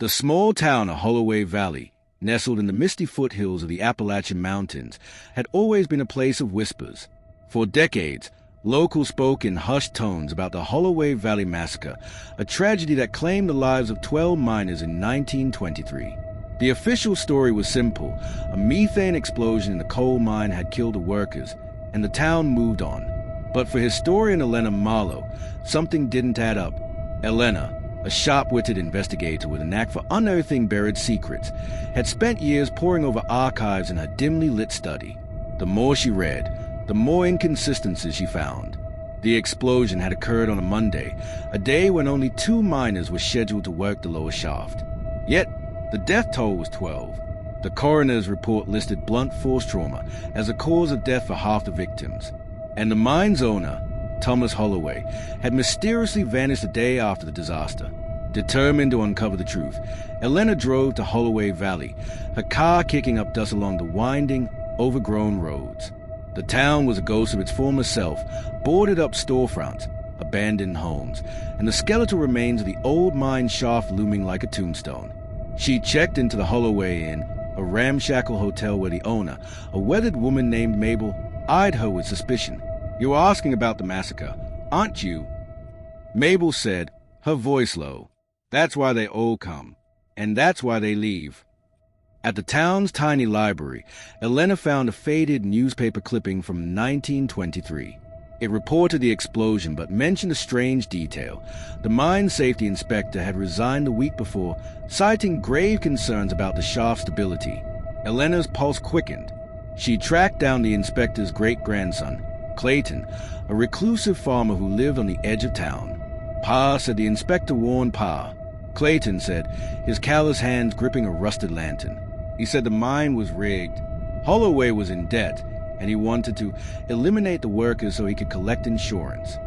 The small town of Holloway Valley, nestled in the misty foothills of the Appalachian Mountains, had always been a place of whispers. For decades, locals spoke in hushed tones about the Holloway Valley Massacre, a tragedy that claimed the lives of 12 miners in 1923. The official story was simple. A methane explosion in the coal mine had killed the workers, and the town moved on. But for historian Elena Marlowe, something didn't add up. Elena, a sharp-witted investigator with a knack for unearthing buried secrets, had spent years poring over archives in her dimly lit study. The more she read, the more inconsistencies she found. The explosion had occurred on a Monday, a day when only 2 miners were scheduled to work the lower shaft. Yet, the death toll was 12. The coroner's report listed blunt force trauma as a cause of death for half the victims. And the mine's owner, Thomas Holloway, had mysteriously vanished the day after the disaster. Determined to uncover the truth, Elena drove to Holloway Valley, her car kicking up dust along the winding, overgrown roads. The town was a ghost of its former self, boarded up storefronts, abandoned homes, and the skeletal remains of the old mine shaft looming like a tombstone. She checked into the Holloway Inn, a ramshackle hotel where the owner, a weathered woman named Mabel, eyed her with suspicion. "You're asking about the massacre, aren't you?" Mabel said, her voice low. "That's why they all come, and that's why they leave." At the town's tiny library, Elena found a faded newspaper clipping from 1923. It reported the explosion but mentioned a strange detail. The mine safety inspector had resigned the week before, citing grave concerns about the shaft's stability. Elena's pulse quickened. She tracked down the inspector's great-grandson, Clayton, a reclusive farmer who lived on the edge of town. "Pa," said the inspector, warned Pa. Clayton said, his callous hands gripping a rusted lantern. He said the mine was rigged. Holloway was in debt, and he wanted to eliminate the workers so he could collect insurance.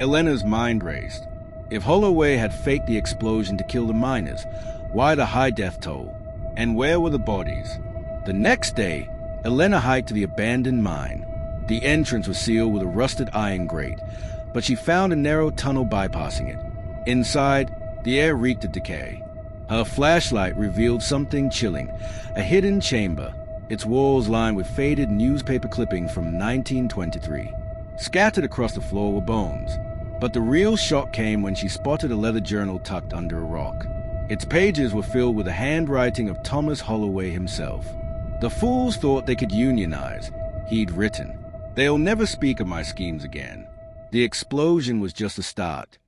Elena's mind raced. If Holloway had faked the explosion to kill the miners, why the high death toll? And where were the bodies? The next day, Elena hiked to the abandoned mine. The entrance was sealed with a rusted iron grate, but she found a narrow tunnel bypassing it. Inside, the air reeked of decay. Her flashlight revealed something chilling, a hidden chamber, its walls lined with faded newspaper clippings from 1923. Scattered across the floor were bones, but the real shock came when she spotted a leather journal tucked under a rock. Its pages were filled with the handwriting of Thomas Holloway himself. "The fools thought they could unionize," he'd written. "They'll never speak of my schemes again." The explosion was just a start.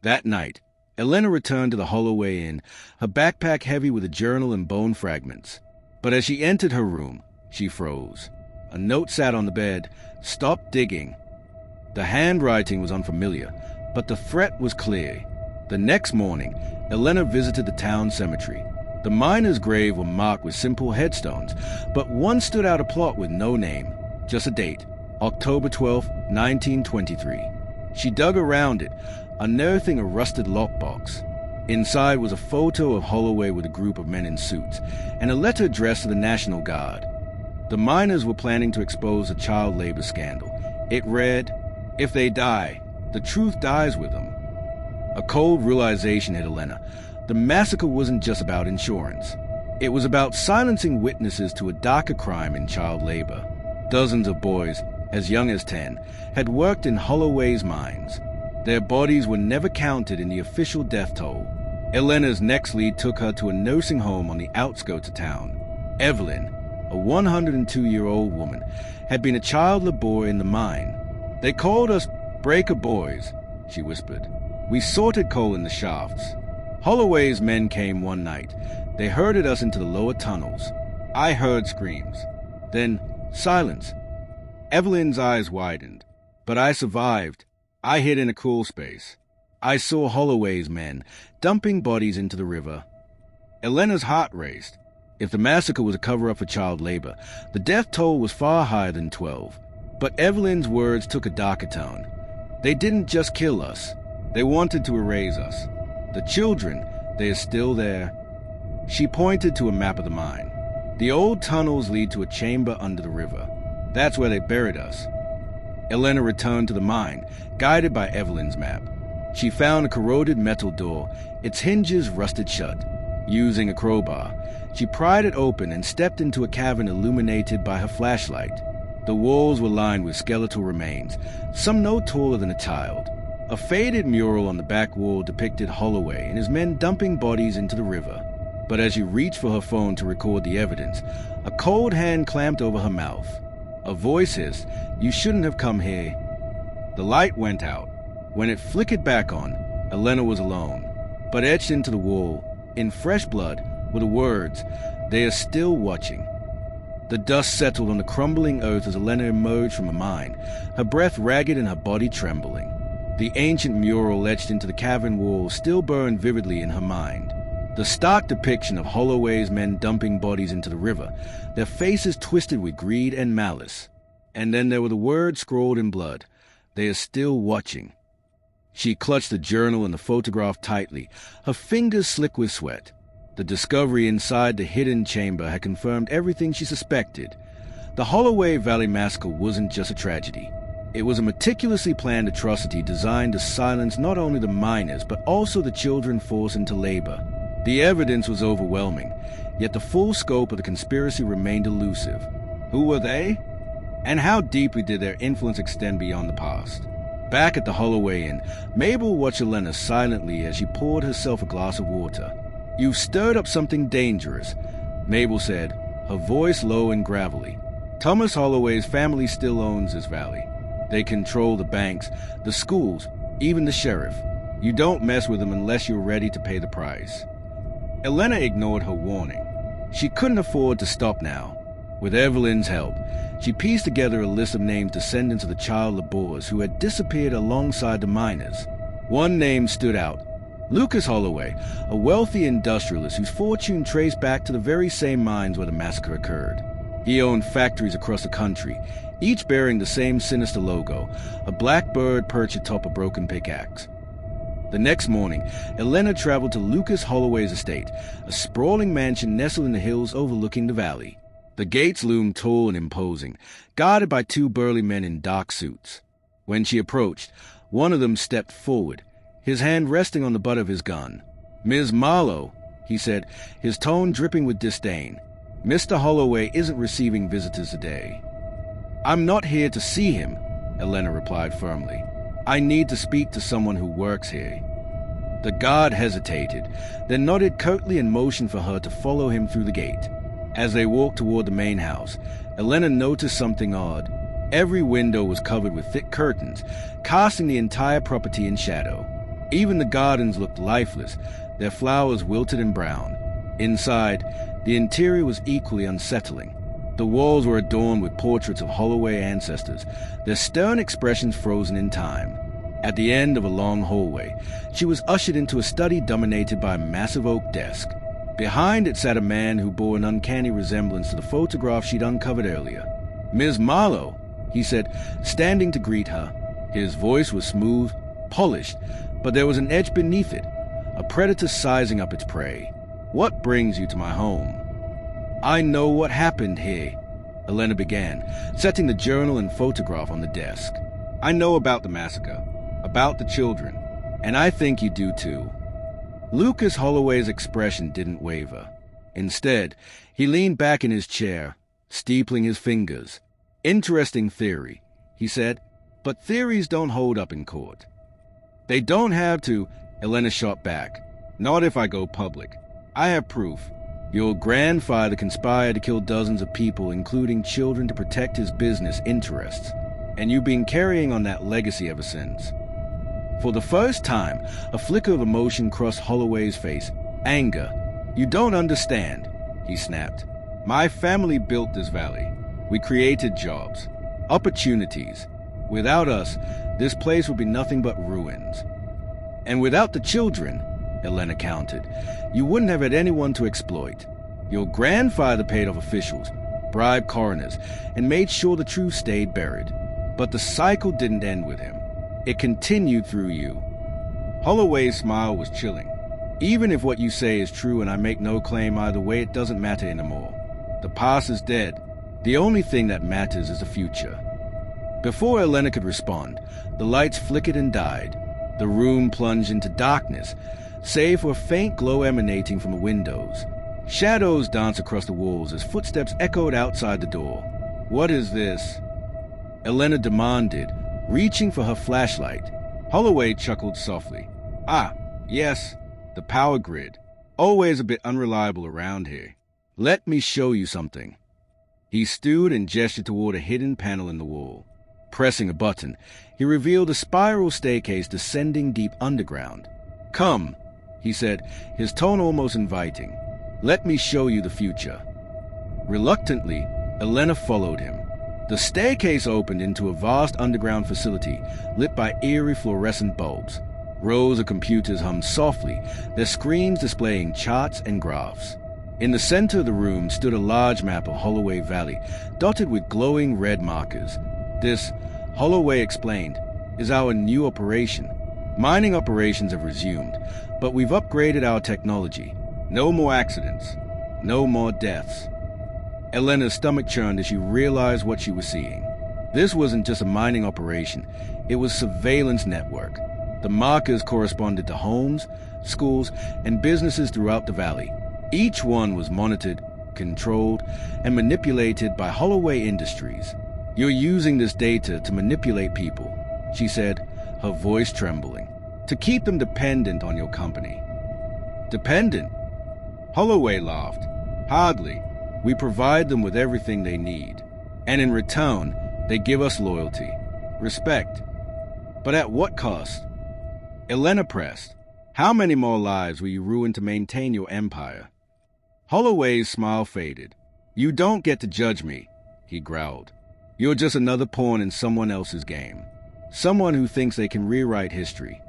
That night, Elena returned to the Holloway Inn, her backpack heavy with a journal and bone fragments. But as she entered her room, she froze. A note sat on the bed, "Stop digging." The handwriting was unfamiliar, but the threat was clear. The next morning, Elena visited the town cemetery. The miner's grave were marked with simple headstones, but one stood out a plot with no name, just a date, October 12, 1923. She dug around it, unearthing a rusted lockbox. Inside was a photo of Holloway with a group of men in suits, and a letter addressed to the National Guard. The miners were planning to expose a child labor scandal. It read, "If they die, the truth dies with them." A cold realization hit Elena. The massacre wasn't just about insurance. It was about silencing witnesses to a darker crime in child labor. Dozens of boys, as young as 10, had worked in Holloway's mines. Their bodies were never counted in the official death toll. Elena's next lead took her to a nursing home on the outskirts of town. Evelyn, a 102-year-old woman, had been a child laborer in the mine. "They called us breaker boys," she whispered. "We sorted coal in the shafts. Holloway's men came one night. They herded us into the lower tunnels. I heard screams. Then silence. Evelyn's eyes widened. But I survived. I hid in a cool space. I saw Holloway's men dumping bodies into the river." Elena's heart raced. If the massacre was a cover-up for child labor, the death toll was far higher than 12. But Evelyn's words took a darker tone. "They didn't just kill us. They wanted to erase us. The children, they are still there." She pointed to a map of the mine. "The old tunnels lead to a chamber under the river. That's where they buried us." Elena returned to the mine, guided by Evelyn's map. She found a corroded metal door, its hinges rusted shut. Using a crowbar, she pried it open and stepped into a cavern illuminated by her flashlight. The walls were lined with skeletal remains, some no taller than a child. A faded mural on the back wall depicted Holloway and his men dumping bodies into the river. But as she reached for her phone to record the evidence, a cold hand clamped over her mouth. A voice hissed, "You shouldn't have come here." The light went out. When it flickered back on, Elena was alone. But etched into the wall, in fresh blood, were the words, "They are still watching." The dust settled on the crumbling earth as Elena emerged from a mine, her breath ragged and her body trembling. The ancient mural etched into the cavern wall still burned vividly in her mind. The stark depiction of Holloway's men dumping bodies into the river, their faces twisted with greed and malice. And then there were the words scrawled in blood, "They are still watching." She clutched the journal and the photograph tightly, her fingers slick with sweat. The discovery inside the hidden chamber had confirmed everything she suspected. The Holloway Valley Massacre wasn't just a tragedy. It was a meticulously planned atrocity designed to silence not only the miners, but also the children forced into labor. The evidence was overwhelming, yet the full scope of the conspiracy remained elusive. Who were they? And how deeply did their influence extend beyond the past? Back at the Holloway Inn, Mabel watched Elena silently as she poured herself a glass of water. "You've stirred up something dangerous," Mabel said, her voice low and gravelly. "Thomas Holloway's family still owns this valley. They control the banks, the schools, even the sheriff. You don't mess with them unless you're ready to pay the price." Elena ignored her warning. She couldn't afford to stop now. With Evelyn's help, she pieced together a list of named descendants of the child laborers who had disappeared alongside the miners. One name stood out: Lucas Holloway, a wealthy industrialist whose fortune traced back to the very same mines where the massacre occurred. He owned factories across the country, each bearing the same sinister logo, a black bird perched atop a broken pickaxe. The next morning, Elena traveled to Lucas Holloway's estate, a sprawling mansion nestled in the hills overlooking the valley. The gates loomed tall and imposing, guarded by two burly men in dark suits. When she approached, one of them stepped forward, his hand resting on the butt of his gun. "Ms. Marlowe," he said, his tone dripping with disdain. "Mr. Holloway isn't receiving visitors today." "I'm not here to see him," Elena replied firmly. "I need to speak to someone who works here." The guard hesitated, then nodded curtly and motioned for her to follow him through the gate. As they walked toward the main house, Elena noticed something odd. Every window was covered with thick curtains, casting the entire property in shadow. Even the gardens looked lifeless, their flowers wilted and brown. Inside, the interior was equally unsettling. The walls were adorned with portraits of Holloway ancestors, their stern expressions frozen in time. At the end of a long hallway, she was ushered into a study dominated by a massive oak desk. Behind it sat a man who bore an uncanny resemblance to the photograph she'd uncovered earlier. "Ms. Marlowe," he said, standing to greet her. His voice was smooth, polished, but there was an edge beneath it, a predator sizing up its prey. "What brings you to my home?" "I know what happened here," Elena began, setting the journal and photograph on the desk. "I know about the massacre, about the children, and I think you do too." Lucas Holloway's expression didn't waver. Instead, he leaned back in his chair, steepling his fingers. "Interesting theory," he said, "but theories don't hold up in court." "They don't have to," Elena shot back. "Not if I go public. I have proof. Your grandfather conspired to kill dozens of people, including children, to protect his business interests, and you've been carrying on that legacy ever since." For the first time, a flicker of emotion crossed Holloway's face. Anger. "You don't understand," he snapped. "My family built this valley. We created jobs, opportunities. Without us, this place would be nothing but ruins. And without the children," Elena countered, "you wouldn't have had anyone to exploit. Your grandfather paid off officials, bribed coroners, and made sure the truth stayed buried. But the cycle didn't end with him. It continued through you." Holloway's smile was chilling. "Even if what you say is true and I make no claim either way, it doesn't matter anymore. The past is dead. The only thing that matters is the future." Before Elena could respond, the lights flickered and died. The room plunged into darkness. save for a faint glow emanating from the windows. Shadows danced across the walls as footsteps echoed outside the door. "What is this?" Elena demanded, reaching for her flashlight. Holloway chuckled softly. "Ah, yes, the power grid. Always a bit unreliable around here. Let me show you something." He stood and gestured toward a hidden panel in the wall. Pressing a button, he revealed a spiral staircase descending deep underground. "Come," he said, his tone almost inviting. "Let me show you the future." Reluctantly, Elena followed him. The staircase opened into a vast underground facility lit by eerie fluorescent bulbs. Rows of computers hummed softly, their screens displaying charts and graphs. In the center of the room stood a large map of Holloway Valley, dotted with glowing red markers. "This," Holloway explained, "is our new operation. Mining operations have resumed, but we've upgraded our technology. No more accidents. No more deaths." Elena's stomach churned as she realized what she was seeing. This wasn't just a mining operation, it was a surveillance network. The markers corresponded to homes, schools, and businesses throughout the valley. Each one was monitored, controlled, and manipulated by Holloway Industries. "You're using this data to manipulate people," she said, her voice trembling, "to keep them dependent on your company." "Dependent?" Holloway laughed. "Hardly. We provide them with everything they need. And in return, they give us loyalty, respect. But at what cost?" Elena pressed. "How many more lives will you ruin to maintain your empire?" Holloway's smile faded. "You don't get to judge me," he growled. "You're just another pawn in someone else's game. Someone who thinks they can rewrite history."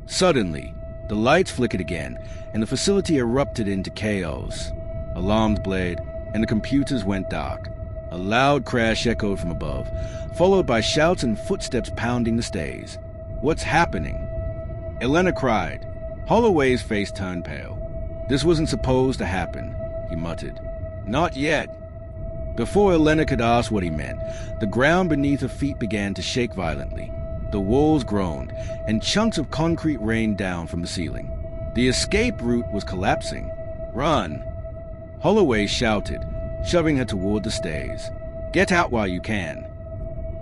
Suddenly, the lights flickered again, and the facility erupted into chaos. Alarms blared, and the computers went dark. A loud crash echoed from above, followed by shouts and footsteps pounding the stairs. "What's happening?" Elena cried. Holloway's face turned pale. "This wasn't supposed to happen," he muttered. "Not yet." Before Elena could ask what he meant, the ground beneath her feet began to shake violently. The walls groaned, and chunks of concrete rained down from the ceiling. The escape route was collapsing. "Run!" Holloway shouted, shoving her toward the stairs. "Get out while you can."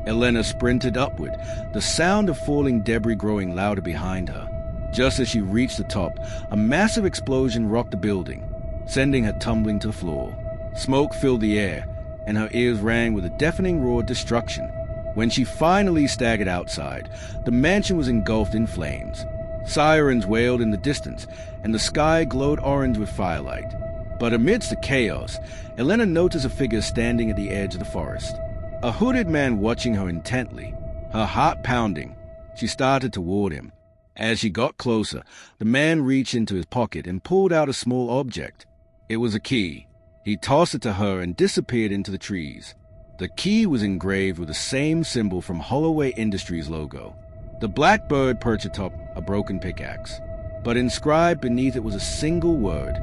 Elena sprinted upward, the sound of falling debris growing louder behind her. Just as she reached the top, a massive explosion rocked the building, sending her tumbling to the floor. Smoke filled the air, and her ears rang with a deafening roar of destruction. When she finally staggered outside, the mansion was engulfed in flames. Sirens wailed in the distance, and the sky glowed orange with firelight. But amidst the chaos, Elena noticed a figure standing at the edge of the forest. A hooded man watching her intently, her heart pounding. She started toward him. As she got closer, the man reached into his pocket and pulled out a small object. It was a key. He tossed it to her and disappeared into the trees. The key was engraved with the same symbol from Holloway Industries logo. The black bird perched atop a broken pickaxe, but inscribed beneath it was a single word: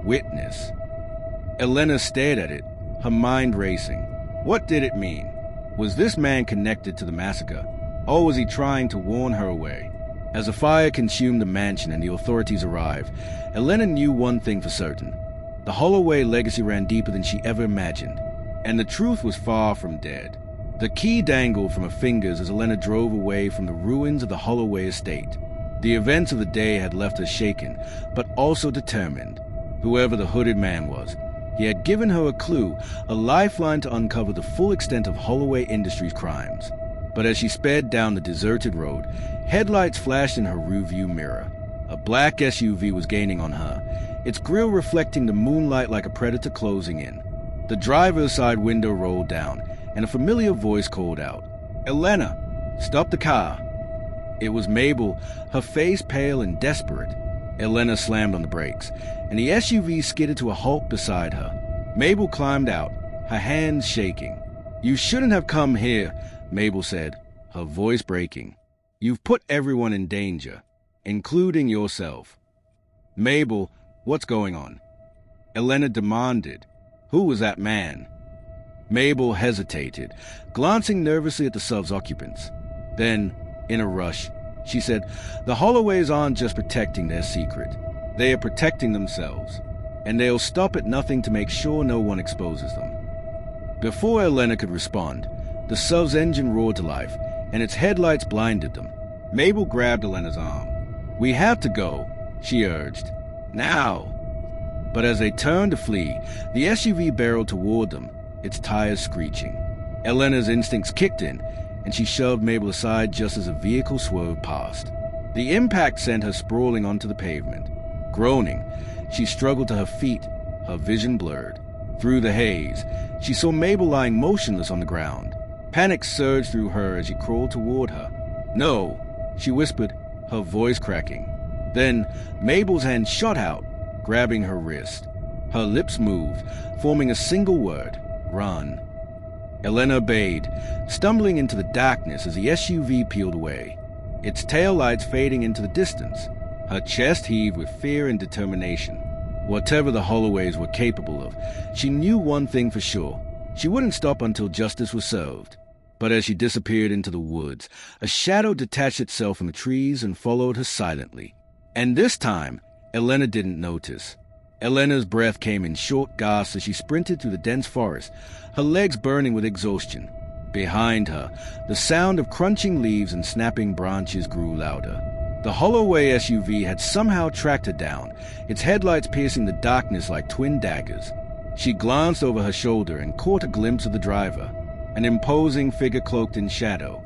witness. Elena stared at it, her mind racing. What did it mean? Was this man connected to the massacre, or was he trying to warn her away? As the fire consumed the mansion and the authorities arrived, Elena knew one thing for certain. The Holloway legacy ran deeper than she ever imagined, and the truth was far from dead. The key dangled from her fingers as Elena drove away from the ruins of the Holloway estate. The events of the day had left her shaken, but also determined. Whoever the hooded man was, he had given her a clue, a lifeline to uncover the full extent of Holloway Industries' crimes. But as she sped down the deserted road, headlights flashed in her rearview mirror. A black SUV was gaining on her, its grille reflecting the moonlight like a predator closing in. The driver's side window rolled down, and a familiar voice called out, "Elena, stop the car." It was Mabel, her face pale and desperate. Elena slammed on the brakes, and the SUV skidded to a halt beside her. Mabel climbed out, her hands shaking. "You shouldn't have come here," Mabel said, her voice breaking. "You've put everyone in danger, including yourself." "Mabel, what's going on?" Elena demanded. "Who was that man?" Mabel hesitated, glancing nervously at the sub's occupants. Then, in a rush, She said, "The Holloways aren't just protecting their secret. They are protecting themselves, and they'll stop at nothing to make sure no one exposes them." Before Elena could respond, the sub's engine roared to life, and its headlights blinded them. Mabel grabbed Elena's arm. "We have to go," she urged. "Now!" But as they turned to flee, the SUV barreled toward them, its tires screeching. Elena's instincts kicked in, and she shoved Mabel aside just as a vehicle swerved past. The impact sent her sprawling onto the pavement. Groaning, she struggled to her feet, her vision blurred. Through the haze, she saw Mabel lying motionless on the ground. Panic surged through her as she crawled toward her. "No," she whispered, her voice cracking. Then Mabel's hand shot out, grabbing her wrist. Her lips moved, forming a single word: "Run." Elena obeyed, stumbling into the darkness as the SUV peeled away, its taillights fading into the distance. Her chest heaved with fear and determination. Whatever the Holloways were capable of, she knew one thing for sure: she wouldn't stop until justice was served. But as she disappeared into the woods, a shadow detached itself from the trees and followed her silently. And this time, Elena didn't notice. Elena's breath came in short gasps as she sprinted through the dense forest, her legs burning with exhaustion. Behind her, the sound of crunching leaves and snapping branches grew louder. The Holloway SUV had somehow tracked her down, its headlights piercing the darkness like twin daggers. She glanced over her shoulder and caught a glimpse of the driver, an imposing figure cloaked in shadow.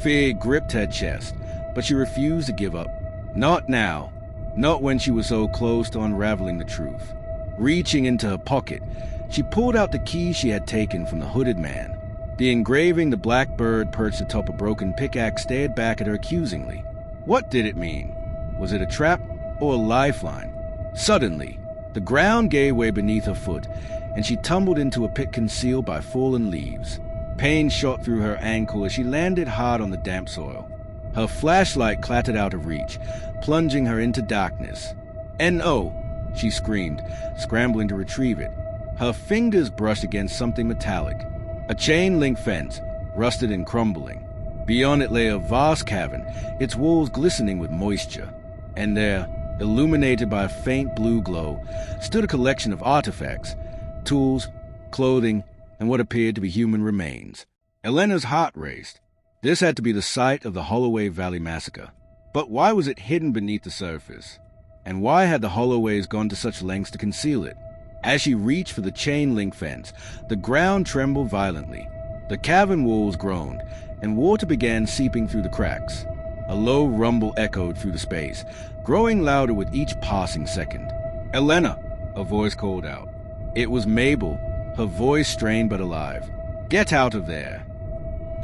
Fear gripped her chest, but she refused to give up. Not now. Not when she was so close to unraveling the truth. Reaching into her pocket, she pulled out the key she had taken from the hooded man. The engraving, the black bird perched atop a broken pickaxe, stared back at her accusingly. What did it mean? Was it a trap or a lifeline? Suddenly, the ground gave way beneath her foot, and she tumbled into a pit concealed by fallen leaves. Pain shot through her ankle as she landed hard on the damp soil. Her flashlight clattered out of reach, plunging her into darkness. "No!" she screamed, scrambling to retrieve it. Her fingers brushed against something metallic. A chain-link fence, rusted and crumbling. Beyond it lay a vast cavern, its walls glistening with moisture. And there, illuminated by a faint blue glow, stood a collection of artifacts, tools, clothing, and what appeared to be human remains. Elena's heart raced. This had to be the site of the Holloway Valley Massacre. But why was it hidden beneath the surface? And why had the Holloways gone to such lengths to conceal it? As she reached for the chain-link fence, the ground trembled violently. The cavern walls groaned, and water began seeping through the cracks. A low rumble echoed through the space, growing louder with each passing second. "Elena!" a voice called out. It was Mabel, her voice strained but alive. "Get out of there!"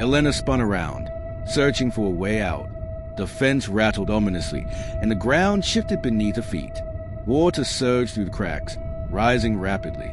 Elena spun around, searching for a way out. The fence rattled ominously, and the ground shifted beneath her feet. Water surged through the cracks, rising rapidly.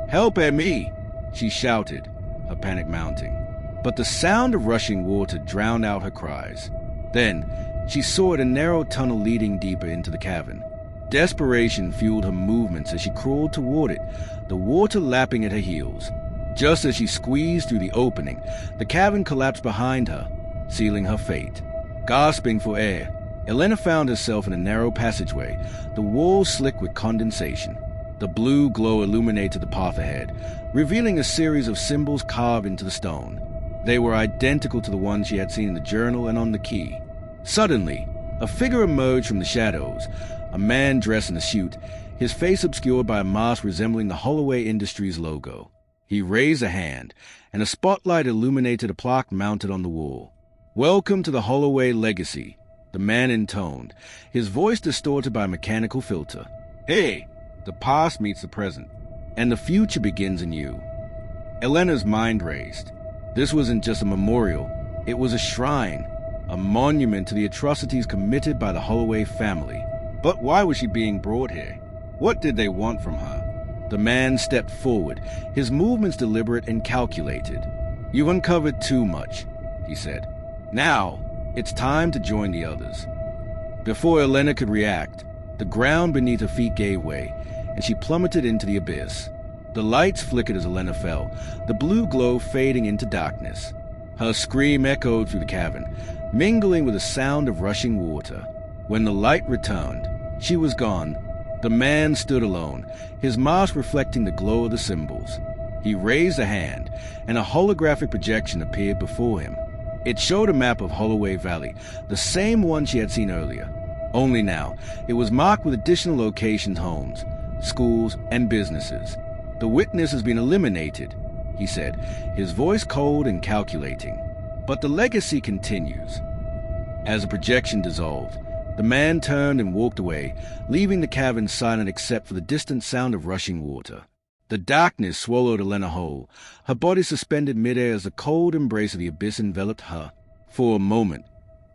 "Help me!" she shouted, her panic mounting. But the sound of rushing water drowned out her cries. Then, she saw a narrow tunnel leading deeper into the cavern. Desperation fueled her movements as she crawled toward it, the water lapping at her heels. Just as she squeezed through the opening, the cavern collapsed behind her, sealing her fate. Gasping for air, Elena found herself in a narrow passageway, the walls slick with condensation. The blue glow illuminated the path ahead, revealing a series of symbols carved into the stone. They were identical to the ones she had seen in the journal and on the key. Suddenly, a figure emerged from the shadows, a man dressed in a suit, his face obscured by a mask resembling the Holloway Industries logo. He raised a hand, and a spotlight illuminated a plaque mounted on the wall. "Welcome to the Holloway Legacy," the man intoned, his voice distorted by a mechanical filter. "Hey, the past meets the present, and the future begins in you." Elena's mind raced. This wasn't just a memorial, it was a shrine, a monument to the atrocities committed by the Holloway family. But why was she being brought here? What did they want from her? The man stepped forward, his movements deliberate and calculated. "You've uncovered too much," he said. "Now, it's time to join the others." Before Elena could react, the ground beneath her feet gave way, and she plummeted into the abyss. The lights flickered as Elena fell, the blue glow fading into darkness. Her scream echoed through the cavern, mingling with the sound of rushing water. When the light returned, she was gone. The man stood alone, his mask reflecting the glow of the symbols. He raised a hand, and a holographic projection appeared before him. It showed a map of Holloway Valley, the same one she had seen earlier. Only now, it was marked with additional locations, homes, schools, and businesses. "The witness has been eliminated," he said, his voice cold and calculating. "But the legacy continues." As the projection dissolved, the man turned and walked away, leaving the cavern silent except for the distant sound of rushing water. The darkness swallowed Elena whole, her body suspended midair as the cold embrace of the abyss enveloped her. For a moment,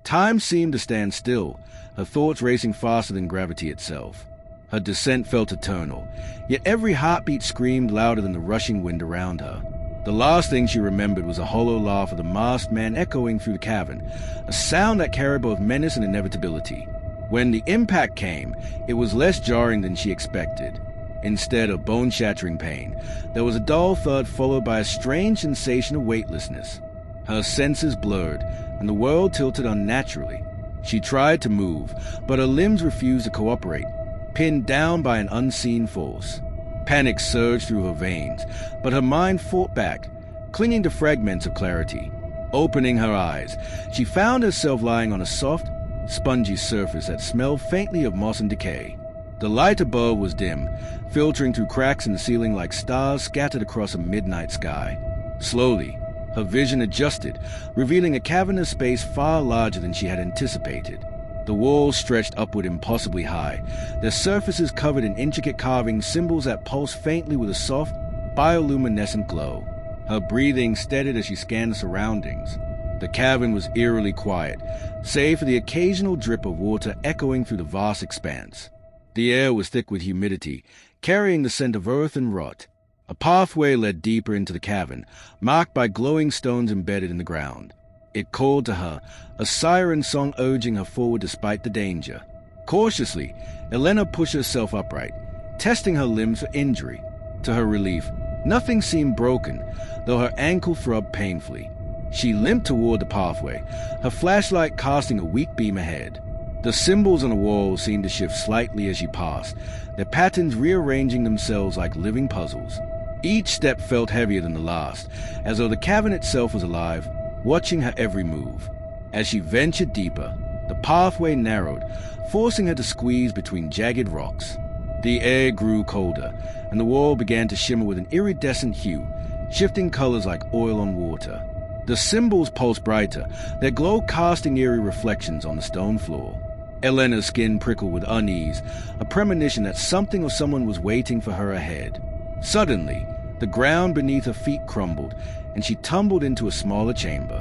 time seemed to stand still, her thoughts racing faster than gravity itself. Her descent felt eternal, yet every heartbeat screamed louder than the rushing wind around her. The last thing she remembered was a hollow laugh of the masked man echoing through the cavern, a sound that carried both menace and inevitability. When the impact came, it was less jarring than she expected. Instead of bone-shattering pain, there was a dull thud followed by a strange sensation of weightlessness. Her senses blurred, and the world tilted unnaturally. She tried to move, but her limbs refused to cooperate, pinned down by an unseen force. Panic surged through her veins, but her mind fought back, clinging to fragments of clarity. Opening her eyes, she found herself lying on a soft, spongy surface that smelled faintly of moss and decay. The light above was dim, filtering through cracks in the ceiling like stars scattered across a midnight sky. Slowly, her vision adjusted, revealing a cavernous space far larger than she had anticipated. The walls stretched upward impossibly high, their surfaces covered in intricate carvings, symbols that pulsed faintly with a soft, bioluminescent glow. Her breathing steadied as she scanned the surroundings. The cavern was eerily quiet, save for the occasional drip of water echoing through the vast expanse. The air was thick with humidity, carrying the scent of earth and rot. A pathway led deeper into the cavern, marked by glowing stones embedded in the ground. It called to her, a siren song urging her forward despite the danger. Cautiously, Elena pushed herself upright, testing her limbs for injury. To her relief, nothing seemed broken, though her ankle throbbed painfully. She limped toward the pathway, her flashlight casting a weak beam ahead. The symbols on the wall seemed to shift slightly as she passed, their patterns rearranging themselves like living puzzles. Each step felt heavier than the last, as though the cavern itself was alive, watching her every move. As she ventured deeper, the pathway narrowed, forcing her to squeeze between jagged rocks. The air grew colder, and the wall began to shimmer with an iridescent hue, shifting colors like oil on water. The symbols pulsed brighter, their glow casting eerie reflections on the stone floor. Elena's skin prickled with unease, a premonition that something or someone was waiting for her ahead. Suddenly, the ground beneath her feet crumbled, and she tumbled into a smaller chamber.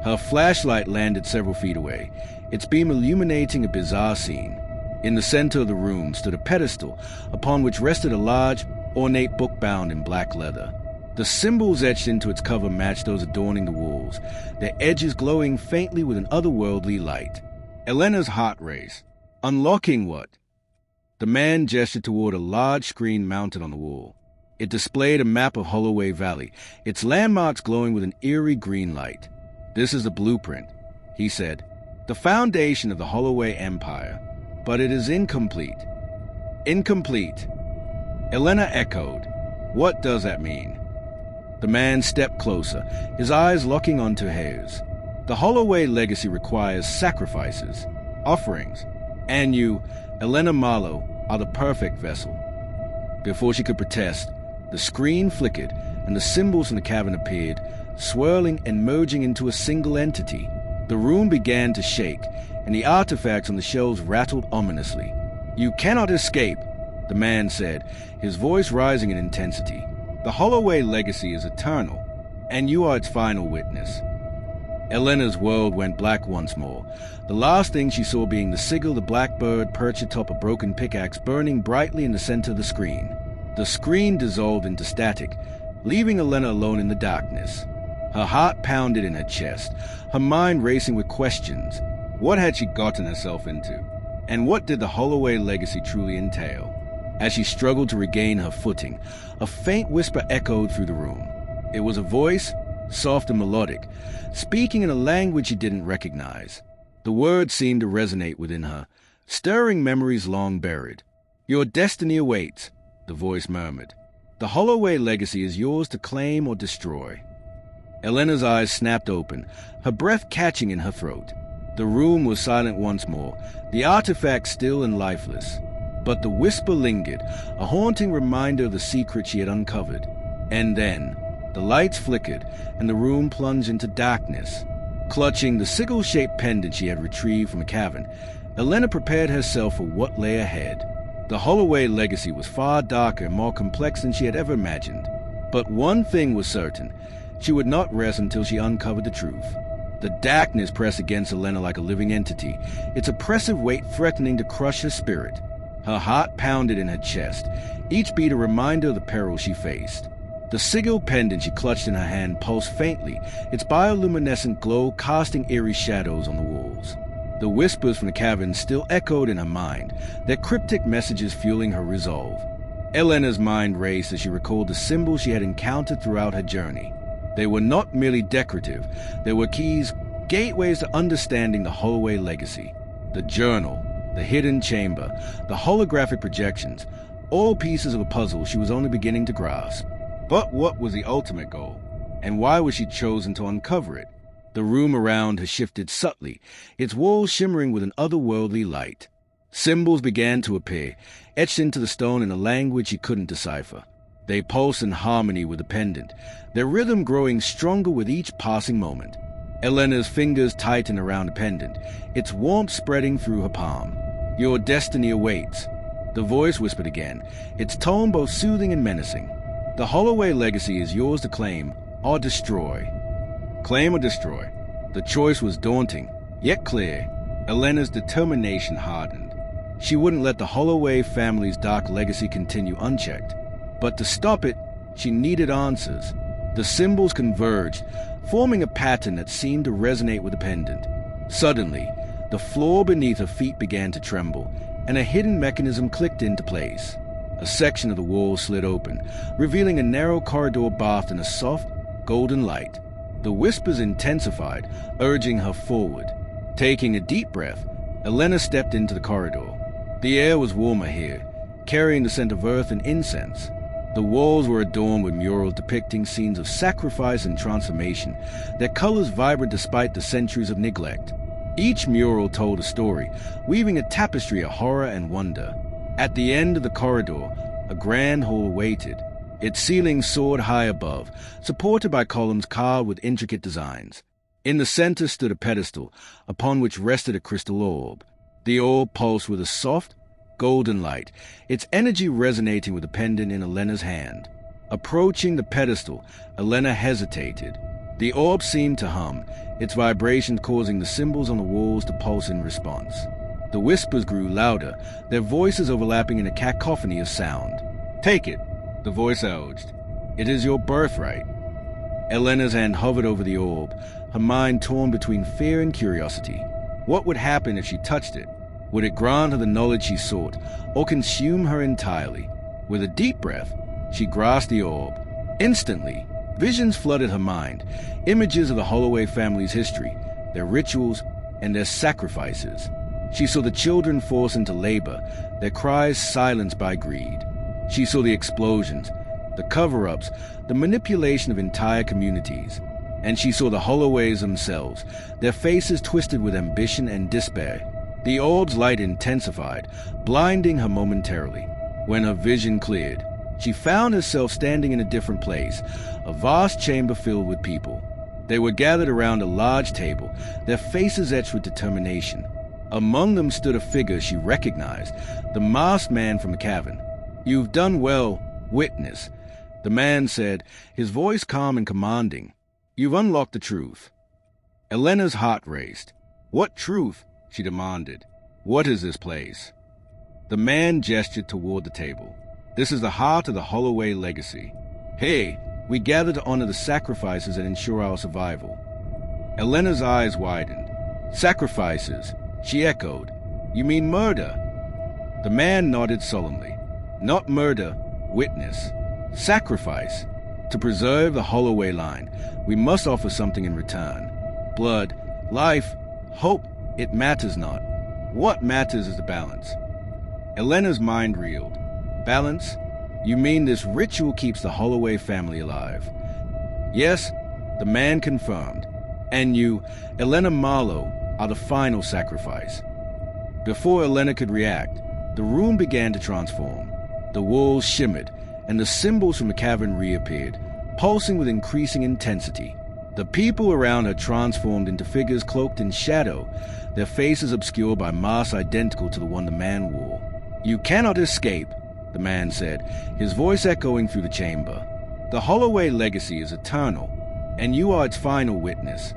Her flashlight landed several feet away, its beam illuminating a bizarre scene. In the center of the room stood a pedestal, upon which rested a large, ornate book bound in black leather. The symbols etched into its cover matched those adorning the walls, their edges glowing faintly with an otherworldly light. Elena's heart raced. Unlocking what? The man gestured toward a large screen mounted on the wall. It displayed a map of Holloway Valley, its landmarks glowing with an eerie green light. "This is the blueprint," he said, "the foundation of the Holloway Empire. But it is incomplete." "Incomplete," Elena echoed. "What does that mean?" The man stepped closer, his eyes locking onto hers. "The Holloway legacy requires sacrifices, offerings, and you, Elena Marlowe, are the perfect vessel." Before she could protest, the screen flickered and the symbols from the cavern appeared, swirling and merging into a single entity. The room began to shake, and the artifacts on the shelves rattled ominously. "You cannot escape," the man said, his voice rising in intensity. "The Holloway legacy is eternal, and you are its final witness." Elena's world went black once more, the last thing she saw being the sigil of the blackbird perched atop a broken pickaxe burning brightly in the center of the screen. The screen dissolved into static, leaving Elena alone in the darkness. Her heart pounded in her chest, her mind racing with questions. What had she gotten herself into? And what did the Holloway legacy truly entail? As she struggled to regain her footing, a faint whisper echoed through the room. It was a voice, soft and melodic, speaking in a language she didn't recognize. The words seemed to resonate within her, stirring memories long buried. "Your destiny awaits," the voice murmured. "The Holloway legacy is yours to claim or destroy." Elena's eyes snapped open, her breath catching in her throat. The room was silent once more, the artifact still and lifeless. But the whisper lingered, a haunting reminder of the secret she had uncovered. And then, the lights flickered, and the room plunged into darkness. Clutching the sigil-shaped pendant she had retrieved from a cavern, Elena prepared herself for what lay ahead. The Holloway legacy was far darker and more complex than she had ever imagined. But one thing was certain: she would not rest until she uncovered the truth. The darkness pressed against Elena like a living entity, its oppressive weight threatening to crush her spirit. Her heart pounded in her chest, each beat a reminder of the peril she faced. The sigil pendant she clutched in her hand pulsed faintly, its bioluminescent glow casting eerie shadows on the walls. The whispers from the cavern still echoed in her mind, their cryptic messages fueling her resolve. Elena's mind raced as she recalled the symbols she had encountered throughout her journey. They were not merely decorative, they were keys, gateways to understanding the Holloway legacy. The journal, the hidden chamber, the holographic projections, all pieces of a puzzle she was only beginning to grasp. But what was the ultimate goal? And why was she chosen to uncover it? The room around her shifted subtly, its walls shimmering with an otherworldly light. Symbols began to appear, etched into the stone in a language she couldn't decipher. They pulsed in harmony with the pendant, their rhythm growing stronger with each passing moment. Elena's fingers tightened around the pendant, its warmth spreading through her palm. "Your destiny awaits," the voice whispered again, its tone both soothing and menacing. "The Holloway legacy is yours to claim or destroy." Claim or destroy? The choice was daunting, yet clear. Elena's determination hardened. She wouldn't let the Holloway family's dark legacy continue unchecked. But to stop it, she needed answers. The symbols converged, forming a pattern that seemed to resonate with the pendant. Suddenly, the floor beneath her feet began to tremble, and a hidden mechanism clicked into place. A section of the wall slid open, revealing a narrow corridor bathed in a soft, golden light. The whispers intensified, urging her forward. Taking a deep breath, Elena stepped into the corridor. The air was warmer here, carrying the scent of earth and incense. The walls were adorned with murals depicting scenes of sacrifice and transformation, their colors vibrant despite the centuries of neglect. Each mural told a story, weaving a tapestry of horror and wonder. At the end of the corridor, a grand hall waited. Its ceiling soared high above, supported by columns carved with intricate designs. In the center stood a pedestal, upon which rested a crystal orb. The orb pulsed with a soft, golden light, its energy resonating with the pendant in Elena's hand. Approaching the pedestal, Elena hesitated. The orb seemed to hum, its vibrations causing the symbols on the walls to pulse in response. The whispers grew louder, their voices overlapping in a cacophony of sound. "Take it," the voice urged. "It is your birthright." Elena's hand hovered over the orb, her mind torn between fear and curiosity. What would happen if she touched it? Would it grant her the knowledge she sought, or consume her entirely? With a deep breath, she grasped the orb. Instantly, visions flooded her mind, images of the Holloway family's history, their rituals, and their sacrifices. She saw the children forced into labor, their cries silenced by greed. She saw the explosions, the cover-ups, the manipulation of entire communities. And she saw the Holloways themselves, their faces twisted with ambition and despair. The orb's light intensified, blinding her momentarily. When her vision cleared, she found herself standing in a different place, a vast chamber filled with people. They were gathered around a large table, their faces etched with determination. Among them stood a figure she recognized, the masked man from the cavern. "You've done well, witness," the man said, his voice calm and commanding. "You've unlocked the truth." Elena's heart raced. "What truth?" she demanded. "What is this place?" The man gestured toward the table. "This is the heart of the Holloway legacy. Hey, we gather to honor the sacrifices that ensure our survival." Elena's eyes widened. "Sacrifices," she echoed. "You mean murder?" The man nodded solemnly. "Not murder, witness. Sacrifice. To preserve the Holloway line, we must offer something in return. Blood, life, hope, it matters not. What matters is the balance. Elena's mind reeled. Balance? You mean this ritual keeps the Holloway family alive? Yes, the man confirmed. And you, Elena Marlowe, are the final sacrifice. Before Elena could react, the room began to transform. The walls shimmered, and the symbols from the cavern reappeared, pulsing with increasing intensity. The people around her transformed into figures cloaked in shadow, their faces obscured by masks identical to the one the man wore. "You cannot escape," the man said, his voice echoing through the chamber. "The Holloway legacy is eternal, and you are its final witness."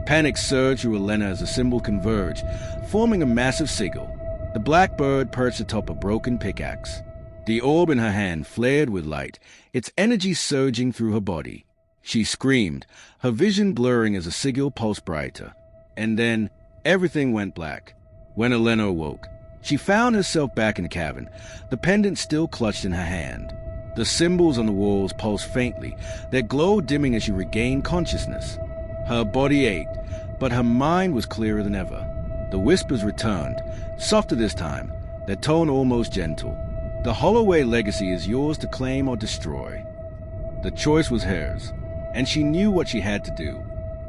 Panic surged through Elena as the symbol converged, forming a massive sigil. The black bird perched atop a broken pickaxe. The orb in her hand flared with light, its energy surging through her body. She screamed, her vision blurring as the sigil pulsed brighter. And then, everything went black. When Elena awoke, she found herself back in the cavern, the pendant still clutched in her hand. The symbols on the walls pulsed faintly, their glow dimming as she regained consciousness. Her body ached, but her mind was clearer than ever. The whispers returned, softer this time, their tone almost gentle. "The Holloway legacy is yours to claim or destroy." The choice was hers, and she knew what she had to do.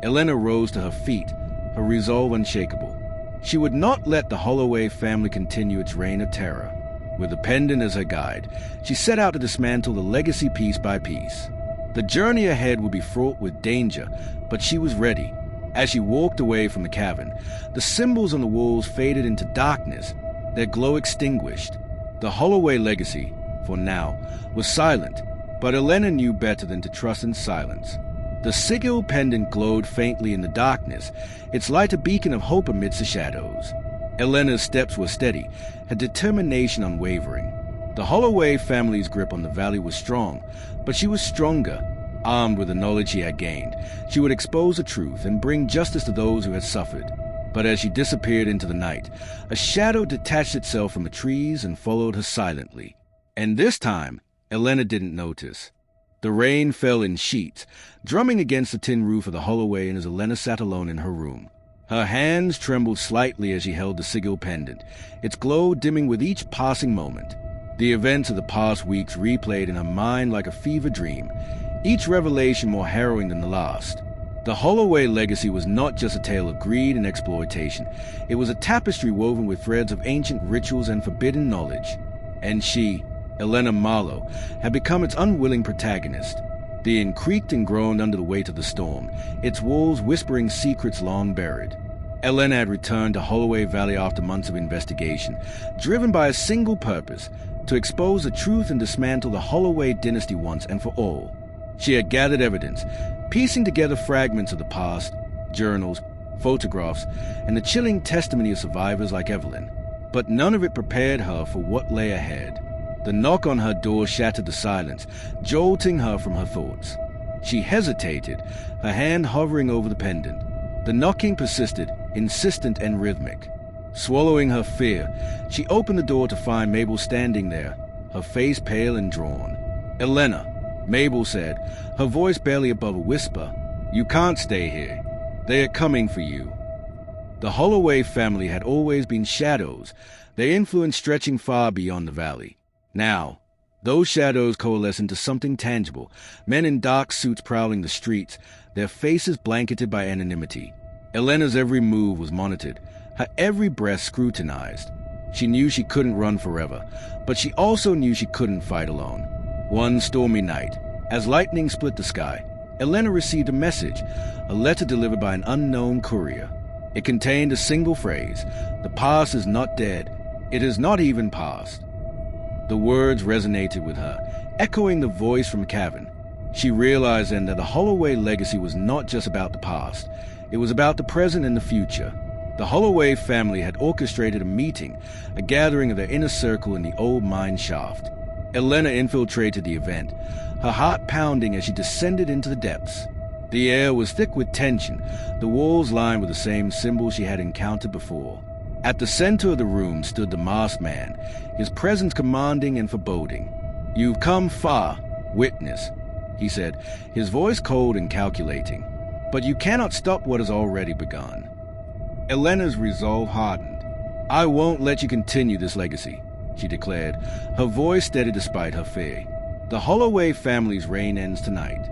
Elena rose to her feet, her resolve unshakable. She would not let the Holloway family continue its reign of terror. With the pendant as her guide, she set out to dismantle the legacy piece by piece. The journey ahead would be fraught with danger, but she was ready. As she walked away from the cavern, the symbols on the walls faded into darkness, their glow extinguished. The Holloway legacy, for now, was silent, but Elena knew better than to trust in silence. The sigil pendant glowed faintly in the darkness, its light a beacon of hope amidst the shadows. Elena's steps were steady, her determination unwavering. The Holloway family's grip on the valley was strong, but she was stronger. Armed with the knowledge she had gained, she would expose the truth and bring justice to those who had suffered. But as she disappeared into the night, a shadow detached itself from the trees and followed her silently. And this time, Elena didn't notice. The rain fell in sheets, drumming against the tin roof of the Holloway as Elena sat alone in her room. Her hands trembled slightly as she held the sigil pendant, its glow dimming with each passing moment. The events of the past weeks replayed in her mind like a fever dream, each revelation more harrowing than the last. The Holloway legacy was not just a tale of greed and exploitation. It was a tapestry woven with threads of ancient rituals and forbidden knowledge. And she, Elena Marlowe, had become its unwilling protagonist. The inn creaked and groaned under the weight of the storm, its walls whispering secrets long buried. Elena had returned to Holloway Valley after months of investigation, driven by a single purpose, to expose the truth and dismantle the Holloway dynasty once and for all. She had gathered evidence, piecing together fragments of the past, journals, photographs, and the chilling testimony of survivors like Evelyn. But none of it prepared her for what lay ahead. The knock on her door shattered the silence, jolting her from her thoughts. She hesitated, her hand hovering over the pendant. The knocking persisted, insistent and rhythmic. Swallowing her fear, she opened the door to find Mabel standing there, her face pale and drawn. "Elena," Mabel said, her voice barely above a whisper, "you can't stay here. They are coming for you." The Holloway family had always been shadows, their influence stretching far beyond the valley. Now, those shadows coalesced into something tangible, men in dark suits prowling the streets, their faces blanketed by anonymity. Elena's every move was monitored, her every breath scrutinized. She knew she couldn't run forever, but she also knew she couldn't fight alone. One stormy night, as lightning split the sky, Elena received a message, a letter delivered by an unknown courier. It contained a single phrase, "The past is not dead. It is not even past." The words resonated with her, echoing the voice from the cavern. She realized then that the Holloway legacy was not just about the past. It was about the present and the future. The Holloway family had orchestrated a meeting, a gathering of their inner circle in the old mine shaft. Elena infiltrated the event, her heart pounding as she descended into the depths. The air was thick with tension, the walls lined with the same symbols she had encountered before. At the center of the room stood the masked man, his presence commanding and foreboding. "You've come far, witness. he said, his voice cold and calculating. "But you cannot stop what has already begun." Elena's resolve hardened. "I won't let you continue this legacy," she declared, her voice steady despite her fear. "The Holloway family's reign ends tonight."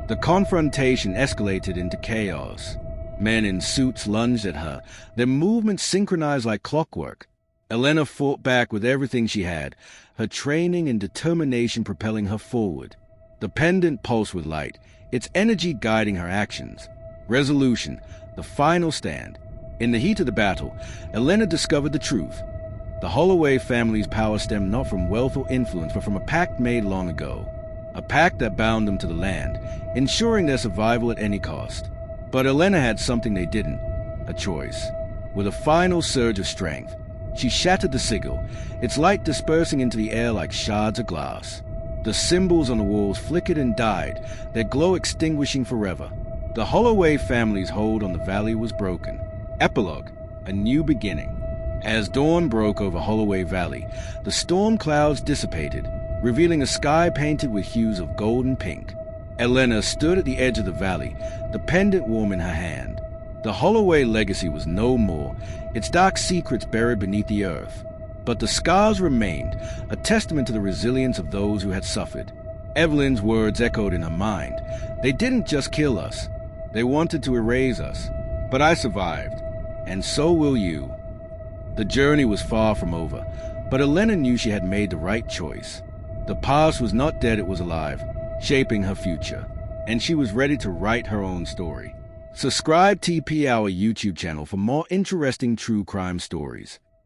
The confrontation escalated into chaos. Men in suits lunged at her, their movements synchronized like clockwork. Elena fought back with everything she had, her training and determination propelling her forward. The pendant pulsed with light, its energy guiding her actions. Resolution, the final stand. In the heat of the battle, Elena discovered the truth. The Holloway family's power stemmed not from wealth or influence, but from a pact made long ago. A pact that bound them to the land, ensuring their survival at any cost. But Elena had something they didn't, a choice. With a final surge of strength, she shattered the sigil, its light dispersing into the air like shards of glass. The symbols on the walls flickered and died, their glow extinguishing forever. The Holloway family's hold on the valley was broken. Epilogue, a new beginning. As dawn broke over Holloway Valley, the storm clouds dissipated, revealing a sky painted with hues of gold and pink. Elena stood at the edge of the valley, the pendant warm in her hand. The Holloway legacy was no more, its dark secrets buried beneath the earth. But the scars remained, a testament to the resilience of those who had suffered. Evelyn's words echoed in her mind. "They didn't just kill us. They wanted to erase us. But I survived. And so will you." The journey was far from over, but Elena knew she had made the right choice. The past was not dead, it was alive, shaping her future. And she was ready to write her own story. Subscribe TP our YouTube channel for more interesting true crime stories.